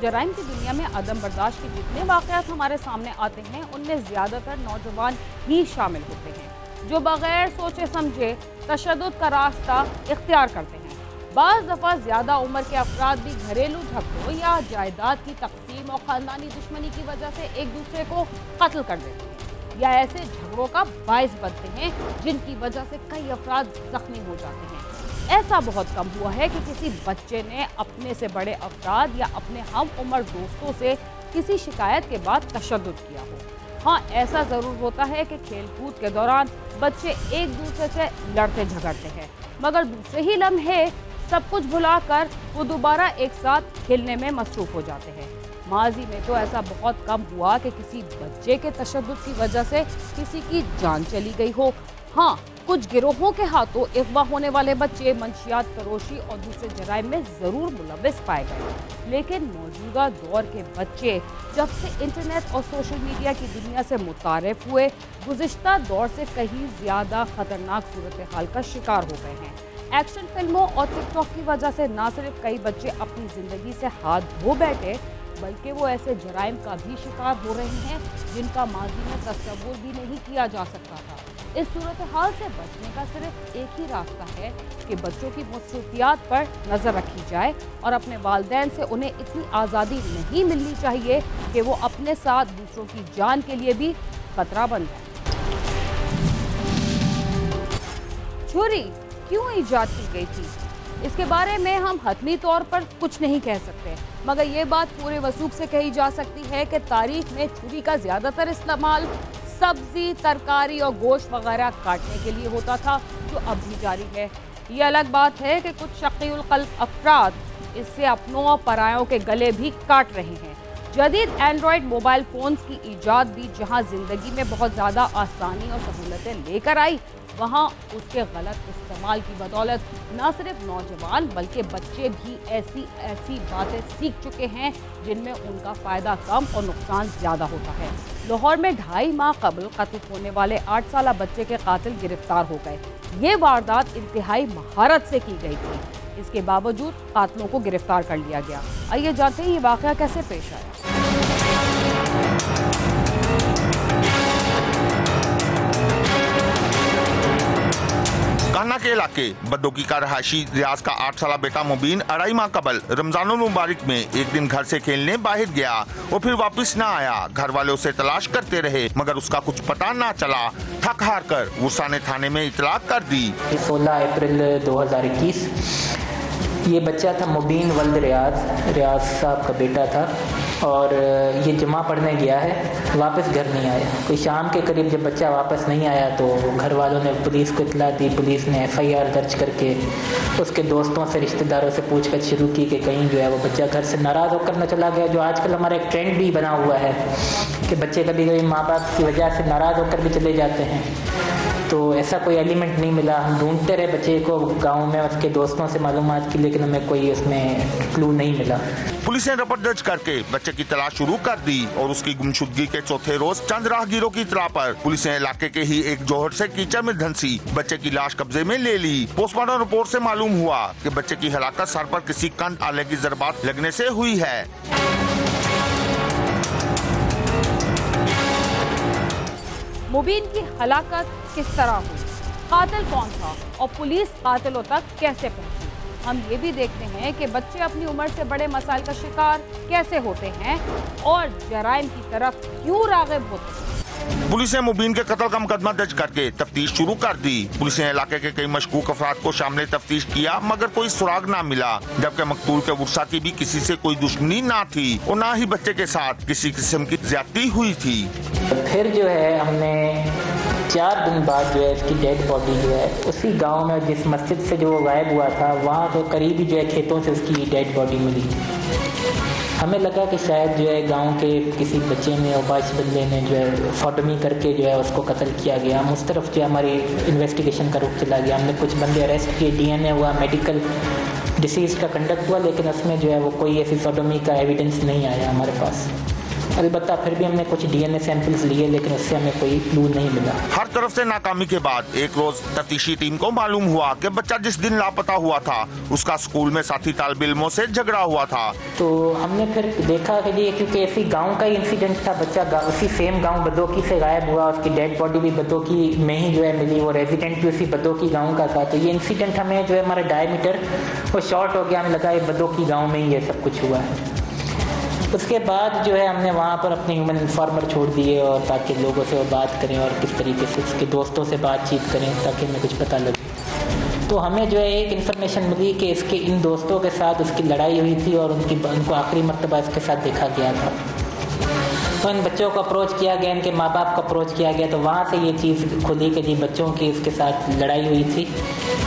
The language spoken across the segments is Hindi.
जराइम की दुनिया में अदम बर्दाश्त के जितने वाक़यात हमारे सामने आते हैं उनमें ज़्यादातर नौजवान ही शामिल होते हैं जो बगैर सोचे समझे तशद्दुद का रास्ता इख्तियार करते हैं। बाज़ दफ़ा ज़्यादा उम्र के अफराद भी घरेलू झगड़ों या जायदाद की तकसीम और ख़ानदानी दुश्मनी की वजह से एक दूसरे को कत्ल कर देते हैं या ऐसे झगड़ों का बायस बनते हैं जिनकी वजह से कई अफराद जख्मी हो जाते हैं। ऐसा बहुत कम हुआ है कि किसी बच्चे ने अपने से बड़े अफराद या अपने हम उम्र दोस्तों से किसी शिकायत के बाद तशद्दुद किया हो। हाँ, ऐसा ज़रूर होता है कि खेलकूद के दौरान बच्चे एक दूसरे से लड़ते झगड़ते हैं, मगर दूसरे ही लम्हे सब कुछ भुलाकर वो दोबारा एक साथ खेलने में मसरूफ़ हो जाते हैं। माजी में तो ऐसा बहुत कम हुआ कि किसी बच्चे के तशद्दुद की वजह से किसी की जान चली गई हो। हाँ, कुछ गिरोहों के हाथों अगवा होने वाले बच्चे मंशियात फरोशी और दूसरे जराइम में ज़रूर मुलविस पाए गए, लेकिन मौजूदा दौर के बच्चे जब से इंटरनेट और सोशल मीडिया की दुनिया से मुतारिफ हुए, गुज़िश्ता दौर से कहीं ज़्यादा ख़तरनाक सूरत हाल का शिकार हो गए हैं। एक्शन फिल्मों और टिकटॉक की वजह से न सिर्फ कई बच्चे अपनी ज़िंदगी से हाथ धो बैठे, बल्कि वो ऐसे जराइम का भी शिकार हो रहे हैं जिनका माजी में तस्वुर भी नहीं किया जा सकता था। इस सूरत हाल से बचने का सिर्फ एक ही रास्ता है कि बच्चों की मसरूफियात पर नज़र रखी जाए और अपने वालिदैन से उन्हें इतनी आज़ादी नहीं मिलनी चाहिए कि वो अपने साथ दूसरों की जान के लिए भी खतरा बन जाए। छुरी क्यों ईजाद की गई थी, इसके बारे में हम हतमी तौर पर कुछ नहीं कह सकते, मगर ये बात पूरे वसूख से कही जा सकती है कि तारीख में छुरी का ज़्यादातर इस्तेमाल सब्जी, तरकारी और गोश्त वगैरह काटने के लिए होता था, जो अब भी जारी है। ये अलग बात है कि कुछ शकीउल क़ल्ब अफराद इससे अपनों और परायों के गले भी काट रहे हैं। जदीद एंड्रॉयड मोबाइल फ़ोन्स की ईजाद भी जहां ज़िंदगी में बहुत ज़्यादा आसानी और सहूलतें लेकर आई, वहाँ उसके गलत इस्तेमाल की बदौलत न सिर्फ नौजवान बल्कि बच्चे भी ऐसी बातें सीख चुके हैं जिनमें उनका फ़ायदा कम और नुकसान ज़्यादा होता है। लाहौर में 2.5 माह कबल कत्ल होने वाले 8 साला बच्चे के कातिल गिरफ्तार हो गए। ये वारदात इंतहाई महारत से की गई थी, इसके बावजूद कातिलों को गिरफ्तार कर लिया गया। आइए जानते हैं ये वाक़या कैसे पेश आया। कान्हा के इलाके बद्दोकी का रहायशी रियाज का 8 साला बेटा मुबीन 2.5 माह कबल रमजानुल मुबारक में एक दिन घर से खेलने बाहर गया और फिर वापस न आया। घर वाले उसे तलाश करते रहे मगर उसका कुछ पता न चला। थक हार कर वुसा ने थाने में इतलाक कर दी। 16 अप्रैल 2021 ये बच्चा था मुबीन वल्द रियाज साहब का बेटा था और ये जुमा पढ़ने गया है, वापस घर नहीं आया। कोई शाम के करीब जब बच्चा वापस नहीं आया तो घर वालों ने पुलिस को इतला दी। पुलिस ने FIR दर्ज करके उसके दोस्तों से, रिश्तेदारों से पूछताछ शुरू की कि कहीं जो है वो बच्चा घर से नाराज़ होकर न चला गया। जो आजकल हमारा एक ट्रेंड भी बना हुआ है कि बच्चे कभी कभी माँ बाप की वजह से नाराज़ होकर भी चले जाते हैं, तो ऐसा कोई एलिमेंट नहीं मिला। हम ढूंढते रहे बच्चे को गांव में उसके दोस्तों से मालूमात की, लेकिन हमें कोई उसमें क्लू नहीं मिला। पुलिस ने रिपोर्ट दर्ज करके बच्चे की तलाश शुरू कर दी और उसकी गुमशुदगी के चौथे रोज चंद राहगीरों की इत्तला पर पुलिस ने इलाके के ही एक जोहर से कीचड़ में धंसी बच्चे की लाश कब्जे में ले ली। पोस्टमार्टम रिपोर्ट से मालूम हुआ कि बच्चे की हलाकत सर पर किसी कंद आले की ज़रबात लगने से हुई है। मुबीन की हलाकत किस तरह हुई, कातिल कौन था और पुलिस कातिलों तक कैसे पहुंची, हम ये भी देखते हैं कि बच्चे अपनी उम्र से बड़े मसाइल का शिकार कैसे होते हैं और जराइम की तरफ क्यों राग़िब होते हैं। पुलिस ने मुबीन के कत्ल का मुकदमा दर्ज करके तफ्तीश शुरू कर दी। पुलिस ने इलाके के कई मशकूक अफराद को शामिल तफ्तीश किया मगर कोई सुराग ना मिला, जबकि मकतूल के वुसा की भी किसी से कोई दुश्मनी ना थी और ना ही बच्चे के साथ किसी किस्म की ज्यादती हुई थी। फिर जो है हमने 4 दिन बाद जो है इसकी डेड बॉडी जो है उसी गांव में जिस मस्जिद से जो गायब हुआ था वहाँ तो करीबी जो है खेतों से उसकी डेड बॉडी मिली। हमें लगा कि शायद जो है गांव के किसी बच्चे ने और बाइस बंदे ने जो है सॉडमी करके जो है उसको कत्ल किया गया। हम उस तरफ जो हमारी इन्वेस्टिगेशन का रुख चला गया। हमने कुछ बंदे अरेस्ट किए, DNA हुआ, मेडिकल डिसीज का कंडक्ट हुआ, लेकिन उसमें जो है वो कोई ऐसी सॉडमी का एविडेंस नहीं आया हमारे पास। अलबत्ता फिर भी हमने कुछ DNA सैंपल्स लिए, लेकिन उससे हमें कोई क्लू नहीं मिला। हर तरफ से नाकामी के बाद एक रोज तफ्तीशी टीम को मालूम हुआ कि बच्चा जिस दिन लापता हुआ था उसका स्कूल में साथी तालिब इल्मों से झगड़ा हुआ था। तो हमने फिर देखा कि ये क्योंकि ऐसी गांव का ही इंसिडेंट था, बच्चा उसी सेम गांव बदोकी से गायब हुआ, उसकी डेड बॉडी भी बदोकी में ही जो है मिली, वो रेजिडेंट भी उसी बदोकी गाँव का था। तो ये इंसिडेंट हमें जो है हमारा डायमीटर वो शॉर्ट हो गया, हमें लगा ये बदोकी गाँव में ही ये सब कुछ हुआ है। उसके बाद जो है हमने वहाँ पर अपने ह्यूमन इन्फॉर्मर छोड़ दिए, और ताकि लोगों से वो बात करें और किस तरीके से उसके दोस्तों से बातचीत करें ताकि हमें कुछ पता लगे। तो हमें जो है एक इन्फॉर्मेशन मिली कि इसके इन दोस्तों के साथ उसकी लड़ाई हुई थी और उनको आखिरी मरतबा इसके साथ देखा गया था। तो इन बच्चों को अप्रोच किया गया, इनके माँ बाप को अप्रोच किया गया, तो वहाँ से ये चीज़ खुली कि जी बच्चों की इसके साथ लड़ाई हुई थी।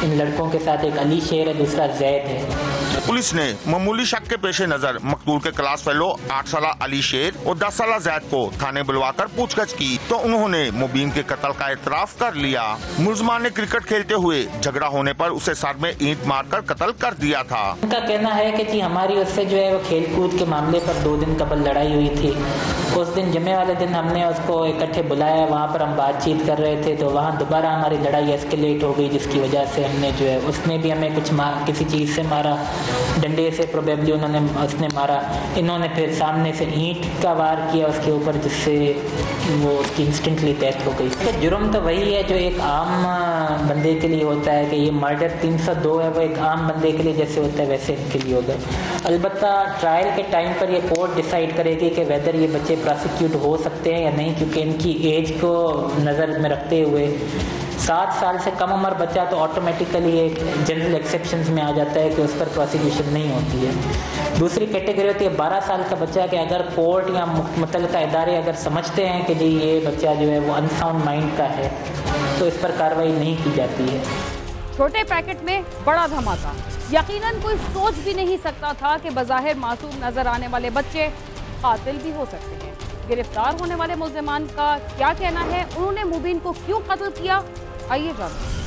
इन लड़कों के साथ एक अली शेर है, दूसरा जैद है। पुलिस ने मामूली शक के पेश नजर मकतूल के क्लास फेलो 8 साला अली शेर और 10 साला जैद को थाने बुलवाकर पूछताछ की तो उन्होंने मुबीन के कत्ल का इतराफ कर लिया। मुलजमान ने क्रिकेट खेलते हुए झगड़ा होने पर उसे सर में ईंट मारकर कत्ल कर दिया था। उनका कहना है कि जी हमारी उससे जो है वो खेलकूद के मामले पर 2 दिन कबल लड़ाई हुई थी। उस दिन जुम्मे वाले दिन हमने उसको इकट्ठे बुलाया, वहाँ पर हम बातचीत कर रहे थे, तो वहाँ दोबारा हमारी लड़ाई एस्केलेट हो गई, जिसकी वजह से हमने जो है उसने भी हमें किसी चीज़ से मारा, डंडे से प्रोबेबली उसने मारा। इन्होंने फिर सामने से ईंट का वार किया उसके ऊपर, जिससे वो उसकी इंस्टेंटली डेथ हो गई। तो जुर्म तो वही है जो एक आम बंदे के लिए होता है कि ये मर्डर 302 है, वो एक आम बंदे के लिए जैसे होता है वैसे इनके लिए होगा। अलबत्ता ट्रायल के टाइम पर ये कोर्ट डिसाइड करेगी कि वेदर ये बच्चे प्रोसिक्यूट हो सकते हैं या नहीं, क्योंकि इनकी एज को नज़र में रखते हुए 7 साल से कम उम्र बच्चा तो ऑटोमेटिकली एक जनरल एक्सेप्शंस में आ जाता है कि उस पर प्रोसिक्यूशन नहीं होती है। दूसरी कैटेगरी होती है 12 साल का बच्चा कि अगर कोर्ट या मुतल्लिका इदारे अगर समझते हैं कि जी ये बच्चा जो है वो अनसाउंड माइंड का है तो इस पर कार्रवाई नहीं की जाती है। छोटे पैकेट में बड़ा धमाका। यकीनन कोई सोच भी नहीं सकता था कि बज़ाहिर मासूम नजर आने वाले बच्चे कातिल भी हो सकते हैं। गिरफ्तार होने वाले मुल्ज़िमान का क्या कहना है, उन्होंने मुबीन को क्यों कत्ल किया, आइए जानते हैं।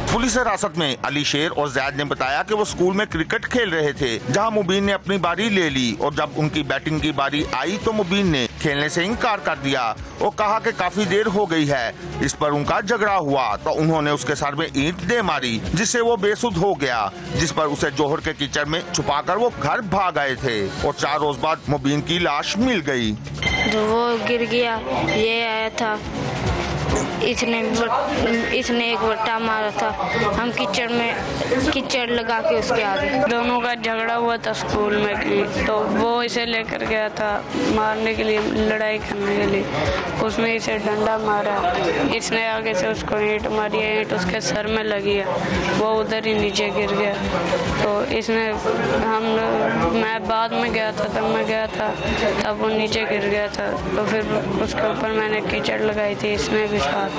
पुलिस हिरासत में अली शेर और जैद ने बताया कि वो स्कूल में क्रिकेट खेल रहे थे, जहां मुबीन ने अपनी बारी ले ली और जब उनकी बैटिंग की बारी आई तो मुबीन ने खेलने से इनकार कर दिया और कहा कि काफी देर हो गई है। इस पर उनका झगड़ा हुआ तो उन्होंने उसके सर में ईंट दे मारी, जिससे वो बेसुध हो गया, जिस पर उसे जोहर के कीचड़ में छुपाकर वो घर भाग आए थे और 4 रोज बाद मुबीन की लाश मिल गई। तो वो गिर गया, ये आया था, इसने एक बट्टा मारा था, हम कीचड़ लगा के उसके आगे। दोनों का झगड़ा हुआ था स्कूल में, तो वो इसे लेकर गया था मारने के लिए, लड़ाई करने के लिए। उसमें इसे डंडा मारा, इसने आगे से उसको ईंट मारी, ईंट उसके सर में लगी है, वो उधर ही नीचे गिर गया। तो इसने मैं बाद में गया था, तब मैं गया था तब वो नीचे गिर गया था, तो फिर उसके ऊपर मैंने कीचड़ लगाई थी, इसमें भी साथ,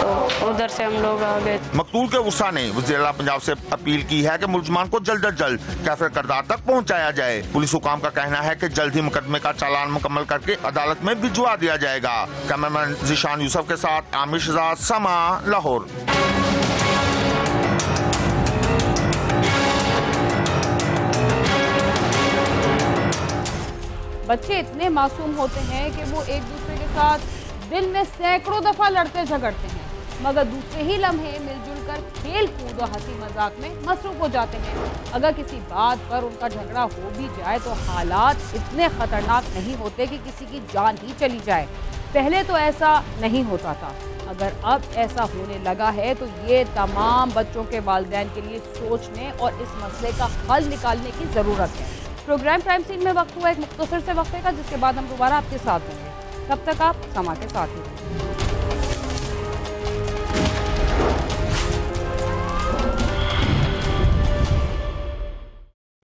तो उधर से हम लोग आ गए। मकतूल के उस्सा ने वज़ीर-ए-आला पंजाब से अपील की है कि मुल्ज़िमान को जल्द अज जल्द कैफिर करदार तक पहुंचाया जाए। पुलिस हुकाम का कहना है कि जल्द ही मुकदमे का चालान मुकम्मल करके अदालत में भिजवा दिया जाएगा। कैमरामैन ज़ीशान यूसुफ के साथ आमिर शहजाद, समा, लाहौर। बच्चे इतने मासूम होते हैं कि वो एक दूसरे के साथ दिन में सैकड़ों दफा लड़ते झगड़ते हैं, मगर दूसरे ही लम्हे मिलजुल कर खेल कूद और हंसी मजाक में मसरूफ हो जाते हैं। अगर किसी बात पर उनका झगड़ा हो भी जाए तो हालात इतने खतरनाक नहीं होते कि किसी की जान ही चली जाए। पहले तो ऐसा नहीं होता था, अगर अब ऐसा होने लगा है तो ये तमाम बच्चों के वालिदैन के लिए सोचने और इस मसले का हल निकालने की ज़रूरत है। प्रोग्राम क्राइम सीन में वक्त हुआ एक मुख्तसर से वक्फे का, जिसके बाद हम दोबारा आपके साथ होंगे। तब तक आप समा के साथ ही रहें।